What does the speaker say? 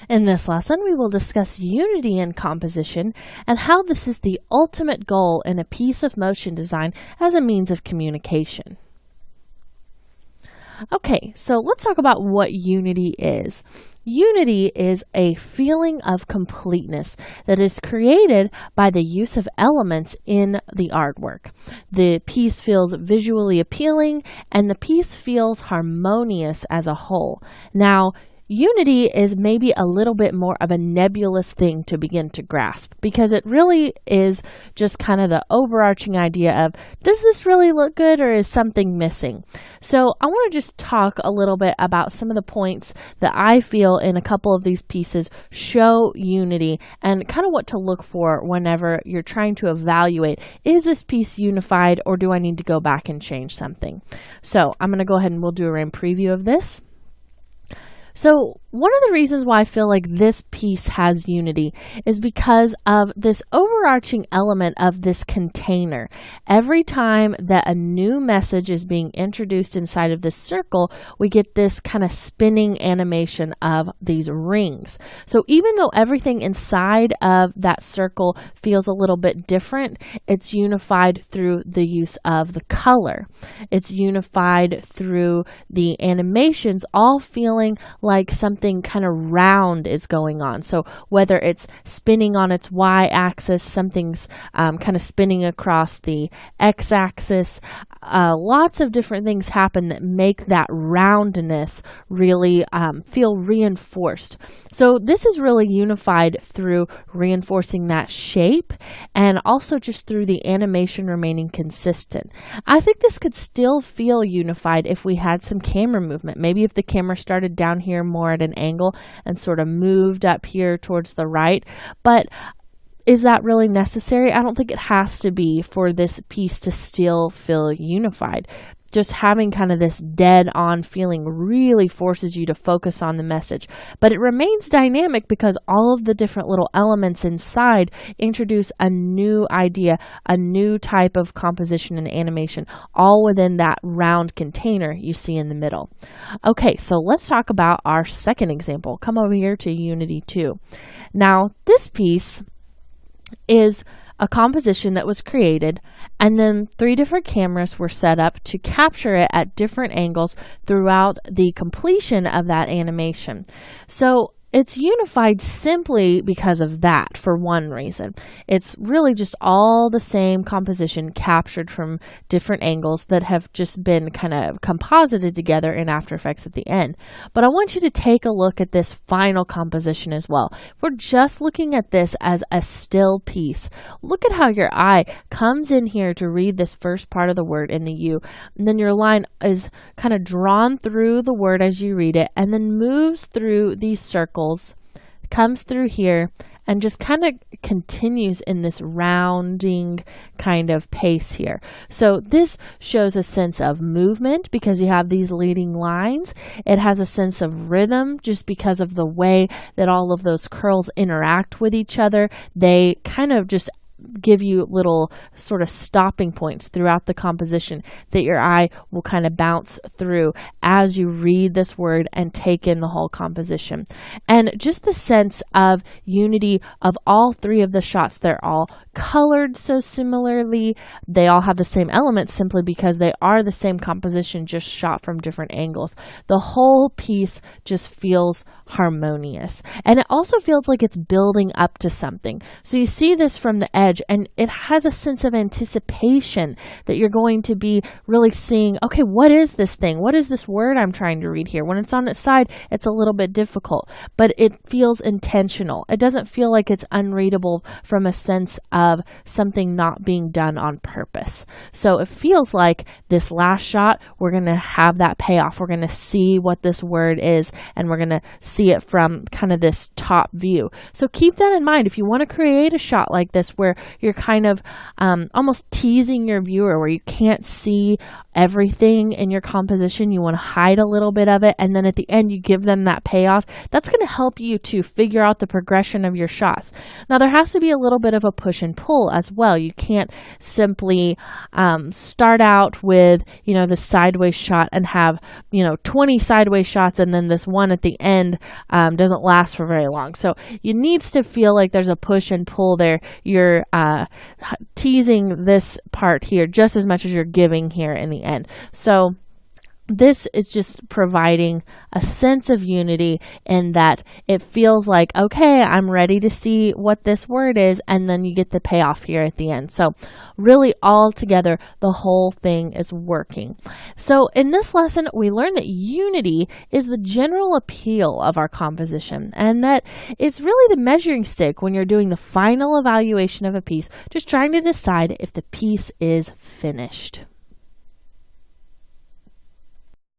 In this lesson, we will discuss unity in composition and how this is the ultimate goal in a piece of motion design as a means of communication. Okay, so let's talk about what unity is. Unity is a feeling of completeness that is created by the use of elements in the artwork. The piece feels visually appealing and the piece feels harmonious as a whole. Now, unity is maybe a little bit more of a nebulous thing to begin to grasp because it really is just kind of the overarching idea of, does this really look good or is something missing? So I want to just talk a little bit about some of the points that I feel in a couple of these pieces show unity and kind of what to look for whenever you're trying to evaluate, is this piece unified or do I need to go back and change something? So I'm going to go ahead and we'll do a random preview of this. So one of the reasons why I feel like this piece has unity is because of this overarching element of this container. Every time that a new message is being introduced inside of this circle, we get this kind of spinning animation of these rings. So even though everything inside of that circle feels a little bit different, it's unified through the use of the color. It's unified through the animations all feeling like something kind of round is going on. So whether it's spinning on its y-axis, something's kind of spinning across the x-axis, lots of different things happen that make that roundness really feel reinforced. So this is really unified through reinforcing that shape and also just through the animation remaining consistent. I think this could still feel unified if we had some camera movement. Maybe if the camera started down here more at an angle and sort of moved up here towards the right. But is that really necessary? I don't think it has to be for this piece to still feel unified. Just having kind of this dead-on feeling really forces you to focus on the message. But it remains dynamic because all of the different little elements inside introduce a new idea, a new type of composition and animation, all within that round container you see in the middle. Okay, so let's talk about our second example. Come over here to Unity 2. Now, this piece is a composition that was created, and then 3 different cameras were set up to capture it at different angles throughout the completion of that animation. So it's unified simply because of that, for one reason. It's really just all the same composition captured from different angles that have just been kind of composited together in After Effects at the end. But I want you to take a look at this final composition as well. If we're just looking at this as a still piece, look at how your eye comes in here to read this first part of the word in the U, and then your line is kind of drawn through the word as you read it, and then moves through these circles, comes through here, and just kind of continues in this rounding kind of pace here. So this shows a sense of movement because you have these leading lines. It has a sense of rhythm just because of the way that all of those curls interact with each other. They kind of just give you little sort of stopping points throughout the composition that your eye will kind of bounce through as you read this word and take in the whole composition. And just the sense of unity of all 3 of the shots. They're all colored so similarly. They all have the same elements simply because they are the same composition, just shot from different angles. The whole piece just feels harmonious. And it also feels like it's building up to something. So you see this from the edge, and it has a sense of anticipation that you're going to be really seeing, okay, what is this thing? What is this word I'm trying to read here? When it's on its side, it's a little bit difficult, but it feels intentional. It doesn't feel like it's unreadable from a sense of something not being done on purpose. So it feels like this last shot, we're going to have that payoff. We're going to see what this word is, and we're going to see it from kind of this top view. So keep that in mind. If you want to create a shot like this where you're kind of almost teasing your viewer, where you can't see everything in your composition. You want to hide a little bit of it, and then at the end you give them that payoff. That's going to help you to figure out the progression of your shots. Now there has to be a little bit of a push and pull as well. You can't simply start out with, you know, the sideways shot and have, you know, 20 sideways shots, and then this one at the end doesn't last for very long. So it needs to feel like there's a push and pull there. You're teasing this part here just as much as you're giving here in the end. So this is just providing a sense of unity in that it feels like, okay, I'm ready to see what this word is, and then you get the payoff here at the end. So really all together, the whole thing is working. So in this lesson, we learned that unity is the general appeal of our composition, and that it's really the measuring stick when you're doing the final evaluation of a piece, just trying to decide if the piece is finished.